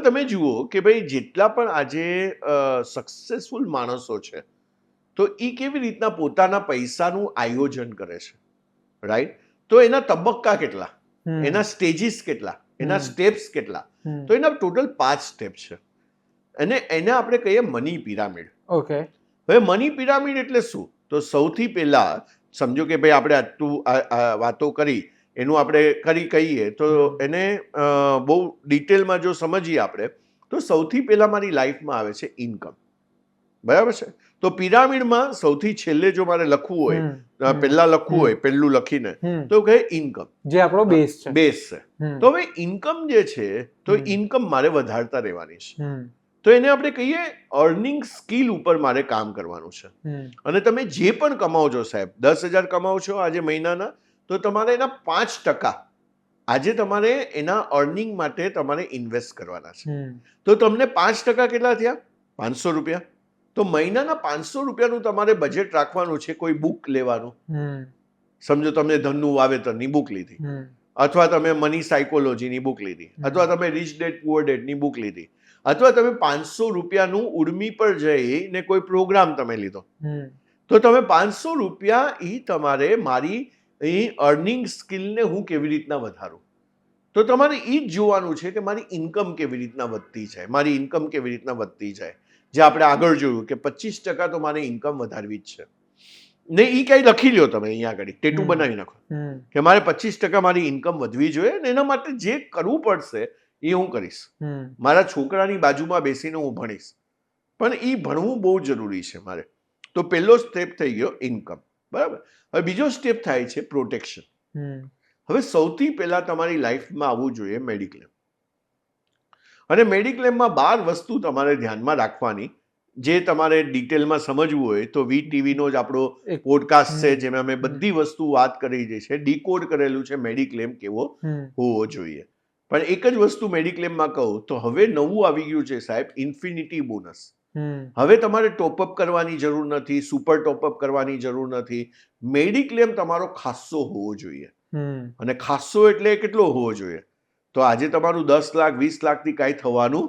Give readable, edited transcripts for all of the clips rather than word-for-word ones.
તમે જુઓ કે ભાઈ જેટલા પણ આજે સક્સેસફુલ માણસો છે તો એ કેવી રીતના પોતાના પૈસાનું આયોજન કરે છે, રાઈટ? તો એના તબક્કા કેટલા, એના સ્ટેજીસ કેટલા, એના સ્ટેપ્સ કેટલા, તો એના ટોટલ 5 સ્ટેપ છે અને એને આપણે કહીએ મની પિરામિડ. ઓકે. હવે મની પિરામિડ એટલે શું? તો સૌથી પહેલા સમજો કે ભાઈ આપણે આટલું વાતો કરી એનું આપણે કહીએ તો એને બહુ ડિટેલમાં જો સમજીએ આપણે તો સૌથી પહેલા મારી લાઈફમાં આવે છે ઇન્કમ. બરાબર છે? તો પિરામિડમાં સૌથી છેલ્લે જો મારે લખવું હોય, પહેલા લખવું હોય, પહેલું લખીને તો કહે ઇન્કમ, જે આપણો બેઝ છે. બેઝ છે. તો હવે ઇન્કમ જે છે તો ઇન્કમ મારે વધારતા રહેવાની છે. તો એને આપણે કહીએ અર્નિંગ સ્કિલ ઉપર મારે કામ કરવાનું છે. અને તમે જે પણ કમાઓ છો સાહેબ, 10,000 કમાઓ છો આજે મહિનાના, તો તમારે એના 5% આજે તમારે એના અર્નિંગ માટે તમારે ઇન્વેસ્ટ કરવાના છે. તો તમને 5% કેટલા થયા? 500 રૂપિયા. તો મહિનાના 500 રૂપિયાનું તમારે બજેટ રાખવાનું છે. કોઈ બુક લેવાનું, સમજો તમે ધનનું વાવેતરની બુક લીધી, અથવા તમે મની સાયકોલોજીની બુક લીધી, અથવા તમે રિચ ડેડ પુઅર ડેડની બુક લીધી, અથવા તમે 500 રૂપિયાનું ઉર્મી પર જઈને કોઈ પ્રોગ્રામ તમે લીધો, તો તમે 500 રૂપિયા એ તમારે મારી અર્નિંગ સ્કિલને હું કેવી રીતના વધારું. તો તમારે એ જ જોવાનું છે કે મારી ઇન્કમ કેવી રીતના વધતી જાય, મારી ઇન્કમ કેવી રીતના વધતી જાય. જે આપણે આગળ જોયું કે 25% તો મારે ઇન્કમ વધારવી જ છે ને. એ કંઈ લખી લ્યો તમે અહીંયા આગળ, ટેટુ બનાવી નાખો કે મારે 25% મારી ઇન્કમ વધવી જોઈએ ને એના માટે જે કરવું પડશે એ હું કરીશ. મારા છોકરાની બાજુમાં બેસીને હું ભણીશ, પણ એ ભણવું બહુ જરૂરી છે મારે. તો પહેલો સ્ટેપ થઈ ગયો ઇન્કમ, બરાબર. હવે બીજો સ્ટેપ થાય છે પ્રોટેક્શન. હવે સૌથી પહેલા તમારી લાઈફમાં આવવું જોઈએ મેડિક્લેમ. અને મેડિક્લેમમાં 12 વસ્તુ તમારે ધ્યાનમાં રાખવાની. જે તમારે ડિટેલમાં સમજવું હોય તો VTVનો જ આપણો પોડકાસ્ટ છે જેમાં અમે બધી વસ્તુ વાત કરી છે, ડીકોડ કરેલું છે મેડિક્લેમ કેવો હોવો જોઈએ. પણ એક જ વસ્તુ મેડિક્લેમમાં કહું તો હવે નવું આવી ગયું છે સાહેબ, ઇન્ફિનિટી બોનસ. હવે તમારે ટોપઅપ કરવાની જરૂર નથી, સુપર ટોપઅપ કરવાની જરૂર નથી. મેડિક્લેમ તમારો ખાસ્સો હોવો જોઈએ. અને ખાસ્સો એટલે કેટલો હોવો જોઈએ? તો આજે તમારું 10 લાખ 20 લાખથી કાંઈ થવાનું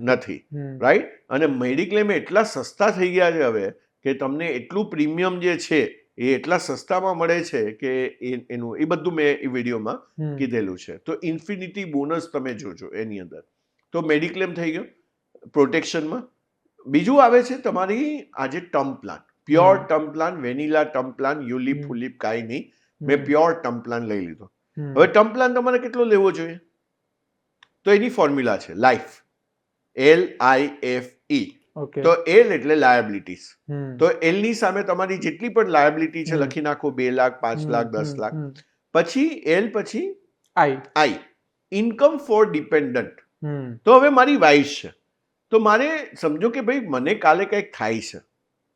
નથી, રાઈટ? અને મેડિક્લેમ એટલા સસ્તા થઈ ગયા છે હવે કે તમને એટલું પ્રીમિયમ જે છે એ એટલા સસ્તામાં મળે છે કે એનું એ બધું મેં એ વિડીયોમાં કીધેલું છે. તો ઇન્ફિનિટી બોનસ તમે જોજો એની અંદર. તો મેડિક્લેમ થઈ ગયો પ્રોટેક્શનમાં. બીજું આવે છે તમારી આજે term plan, pure term plan, vanilla term plan, ULIP ફુલિપ કાંઈ નહીં. મેં પ્યોર ટર્મ પ્લાન લઈ લીધો. હવે ટર્મ પ્લાન તમારે કેટલો લેવો જોઈએ? તો એની ફોર્મ્યુલા છે લાઈફ, LIFE. તો L એટલે લાયબિલિટીઝ. તો L ની સામે તમારી જેટલી પણ લાયબિલિટી છે લખી નાખો, 2 લાખ 5 લાખ 10 લાખ. પછી L પછી I, ઇન્કમ ફોર ડિપેન્ડન્ટ. તો હવે મારી વાઈફ છે, તો મારે સમજો કે ભાઈ મને કાલે કંઈક થાય છે.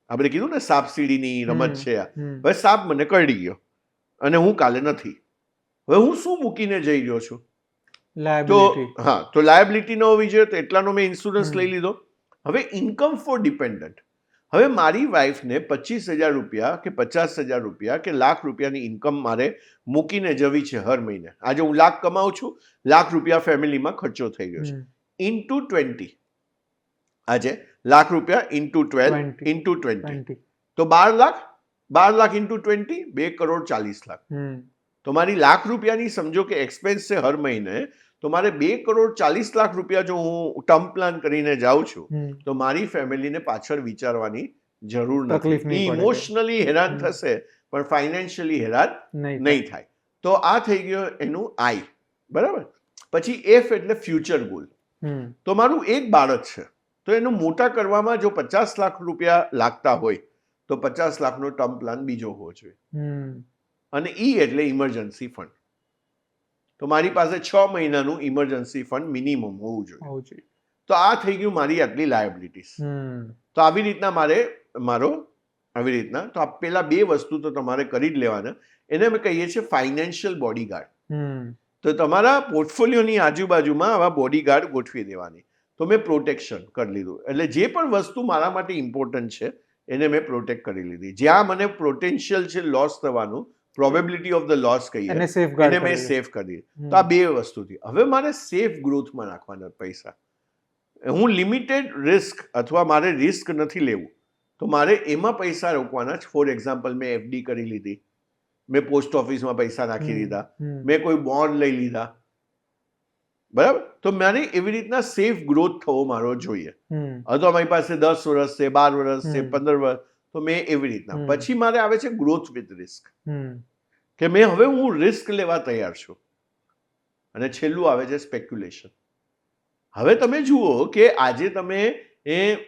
આપણે કીધું ને સાપ સીડીની રમત છે. હવે સાપ મને કરડી ગયો અને હું કાલે નથી. હવે હું શું મૂકીને જઈ રહ્યો છું? તો હા, તો લાયબિલિટી ન હોવી જોઈએ, તો એટલાનો મેં ઇન્સ્યોરન્સ લઈ લીધો. હવે ઇન્કમ ફોર ડિપેન્ડન્ટ. હવે મારી વાઈફને 25,000 રૂપિયા કે 50,000 રૂપિયા કે લાખ રૂપિયાની ઇન્કમ મારે મૂકીને જવી છે હર મહિને. આજે હું લાખ કમાઉં છું, લાખ રૂપિયા ફેમિલીમાં ખર્ચો થઈ ગયો છે. ઇન્ટુ 20, આજે લાખ રૂપિયા ઇન્ટુ 12 ઇન્ટુ 20, તો 12 લાખ ઇન્ટુ 20, 2,40,00,000. તો મારી લાખ રૂપિયાની સમજો કે એક્સપેન્સ છે હર મહિને, તો મારે 2,40,00,000 રૂપિયા જો હું ટર્મ પ્લાન કરીને જાઉં છું તો મારી ફેમિલીને પાછળ વિચારવાની જરૂર નથી. ઇમોશનલી હેરાન થશે પણ ફાઇનાન્શિયલી હેરાન નહીં થાય. તો આ થઈ ગયો એનું I, બરાબર. પછી F એટલે ફ્યુચર ગોલ. તો મારું એક બાળક છે, તો એનું મોટા કરવામાં જો 50 લાખ રૂપિયા લાગતા હોય તો 50 લાખનો ટર્મ પ્લાન બીજો હોવો જોઈએ. અને E એટલે ઇમરજન્સી ફંડ. તો મારી પાસે 6 મહિનાનું ઇમરજન્સી ફંડ મિનિમમ હોવું જોઈએ. તો આ થઈ ગયું મારી આટલી લાયબિલિટીઝ. તો આવી રીતના આવી રીતના તો આ પેલા 2 વસ્તુ તો તમારે કરી જ લેવાના. એને અમે કહીએ છીએ ફાઇનાન્શિયલ બોડીગાર્ડ. તો તમારા પોર્ટફોલિયોની આજુબાજુમાં આવા બોડીગાર્ડ ગોઠવી દેવાની. તો મેં પ્રોટેક્શન કરી લીધું. એટલે જે પણ વસ્તુ મારા માટે ઇમ્પોર્ટન્ટ છે એને મેં પ્રોટેક્ટ કરી લીધી. જ્યાં મને પોટેન્શિયલ છે લોસ થવાનું, પ્રોબેબિલિટી ઓફ ધ લોસ કહીએ, એને મેં સેફ કરી. તો આ 2 વસ્તુથી હવે મારે સેફ ગ્રોથમાં નાખવાના પૈસા. હું લિમિટેડ રિસ્ક અથવા મારે રિસ્ક નથી લેવું તો મારે એમાં પૈસા રોકવાના જ. ફોર એક્ઝામ્પલ, મેં એફડી કરી લીધી, મેં પોસ્ટ ઓફિસમાં પૈસા નાખી દીધા, મેં કોઈ બોન્ડ લઈ લીધા, બરાબર? તો મારે એવી રીતના સેફ ગ્રોથ થવો મારો જોઈએ. અથવા મારી પાસે 10 વર્ષ છે, 12 વર્ષ છે, 15 વર્ષ, તો મેં એવી રીતના. પછી મારે આવે છે ગ્રોથ વિથ રિસ્ક, કે હવે હું રિસ્ક લેવા તૈયાર છું. અને છેલ્લું આવે છે સ્પેક્યુલેશન. હવે તમે જુઓ કે આજે તમે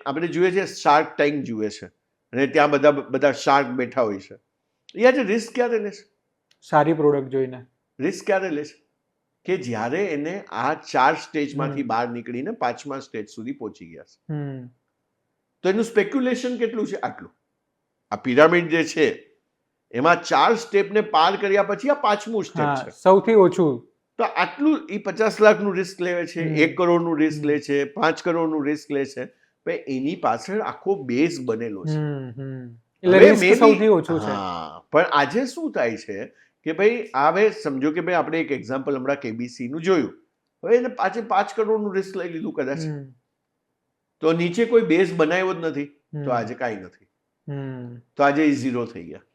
આપણે જોઈએ છે શાર્ક ટેન્ક જુએ છે અને ત્યાં બધા શાર્ક બેઠા હોય છે. એ આજે રિસ્ક ક્યારે લે છે? સારી પ્રોડક્ટ જોઈને. રિસ્ક ક્યારે લે છે? કે જ્યારે એને આ 4 સ્ટેજમાંથી બહાર નીકળીને 5મા સ્ટેજ સુધી પહોંચી ગયા છે. તો એનું સ્પેક્યુલેશન કેટલું છે? આટલું. આ પિરામિડ જે છે એમાં 4 સ્ટેપને પાર કર્યા પછી આ 5મું સ્ટેપ છે, સૌથી ઓછું. તો આટલું એ 50 લાખનું રિસ્ક લે છે, 1 કરોડનું રિસ્ક લે છે, 5 કરોડનું રિસ્ક લે છે. એની પાછળ આખો બેઝ બનેલો છે. એટલે રિસ્ક સૌથી ઓછું છે. પણ આજે શું થાય છે કે ભાઈ હવે સમજો કે ભાઈ આપણે એક એક્ઝામ્પલ હમણાં કેબીસી નું જોયું, હવે એને 5 કરોડનું રિસ્ક લઈ લીધું કદાચ, તો નીચે કોઈ બેઝ બનાવ્યો જ નથી, તો આજે કાંઈ નથી, તો આજે એ ઝીરો થઈ ગયા.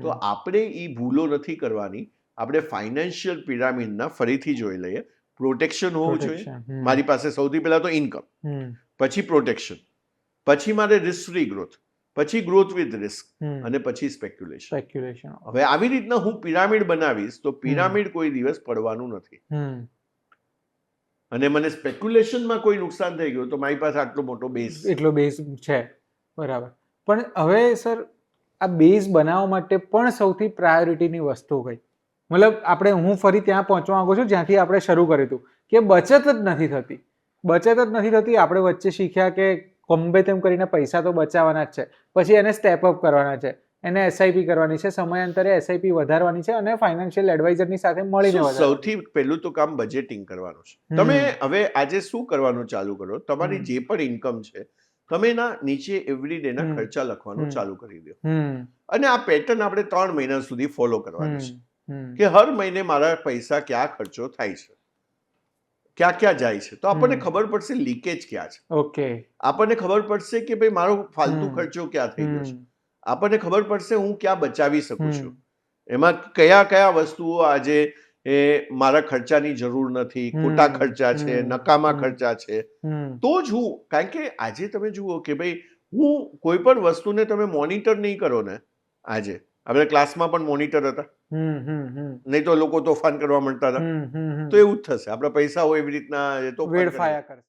તો આપણે એ ભૂલો નથી કરવાની. આપણે ફાઇનાન્શિયલ પિરામિડના ફરીથી જોઈ લઈએ. પ્રોટેક્શન હોવું જોઈએ. મારી પાસે સૌથી પહેલા તો ઇન્કમ, પછી પ્રોટેક્શન, પછી મારે રિસ્ક ફ્રી ગ્રોથ, પછી ગ્રોથ વિથ રિસ્ક, અને પછી સ્પેક્યુલેશન. હવે આવી રીતના હું પિરામિડ બનાવીશ તો પિરામિડ કોઈ દિવસ પડવાનું નથી. અને મને સ્પેક્યુલેશનમાં કોઈ નુકસાન થઈ ગયું તો મારી પાસે આટલો મોટો બેઝ છે. બરાબર. પણ હવે સર આ બેઝ બનાવવા માટે પણ સૌથી પ્રાયોરિટીની વસ્તુ કઈ? મતલબ હું ફરી ત્યાં પહોંચવા માંગુ છું જ્યાંથી આપણે શરૂ કર્યું હતું, કે બચત જ નથી થતી. આપણે વચ્ચે શીખ્યા કે ગમે તેમ કરીને પૈસા તો બચાવવાના જ છે, પછી એને સ્ટેપ અપ કરવાના છે, એને એસઆઈપી કરવાની છે, સમયાંતરે એસઆઈપી વધારવાની છે, અને ફાઇનાન્શિયલ એડવાઇઝરની સાથે મળીને સૌથી પહેલું તો કામ બજેટિંગ કરવાનું છે. તમે હવે આજે શું કરવાનું ચાલુ કરો, તમારી જે પણ ઇન્કમ છે તમે એના નીચે એવરી ડે ના ખર્ચા લખવાનું ચાલુ કરી દો. અને આ પેટર્ન આપણે 3 મહિના સુધી ફોલો કરવાની છે, કે હર મહિને મારા પૈસા ક્યાં ખર્ચો થાય છે, ક્યાં જાય છે, તો આપણને ખબર પડશે લીકેજ ક્યાં છે. ઓકે. આપણને ખબર પડશે કે ભાઈ મારો ફાલતુ ખર્ચો ક્યાં થઈ ગયો છે. આપણને ખબર પડશે હું ક્યાં બચાવી શકું છું, એમાં કયા વસ્તુઓ આજે મારા ખર્ચાની જરૂર નથી, ખોટા ખર્ચા છે, નકામા ખર્ચા છે. તો જ કારણ કે આજે તમે જુઓ કે ભાઈ હું કોઈ પણ વસ્તુને તમે મોનિટર નહીં કરો ને, આજે આપણે ક્લાસમાં પણ મોનિટર હતા, નહીં તો લોકો તોફાન કરવા માંડતા હતા, તો એવું જ થશે. આપણા પૈસા હોય એવી રીતના તો વેડફાયા કરશે.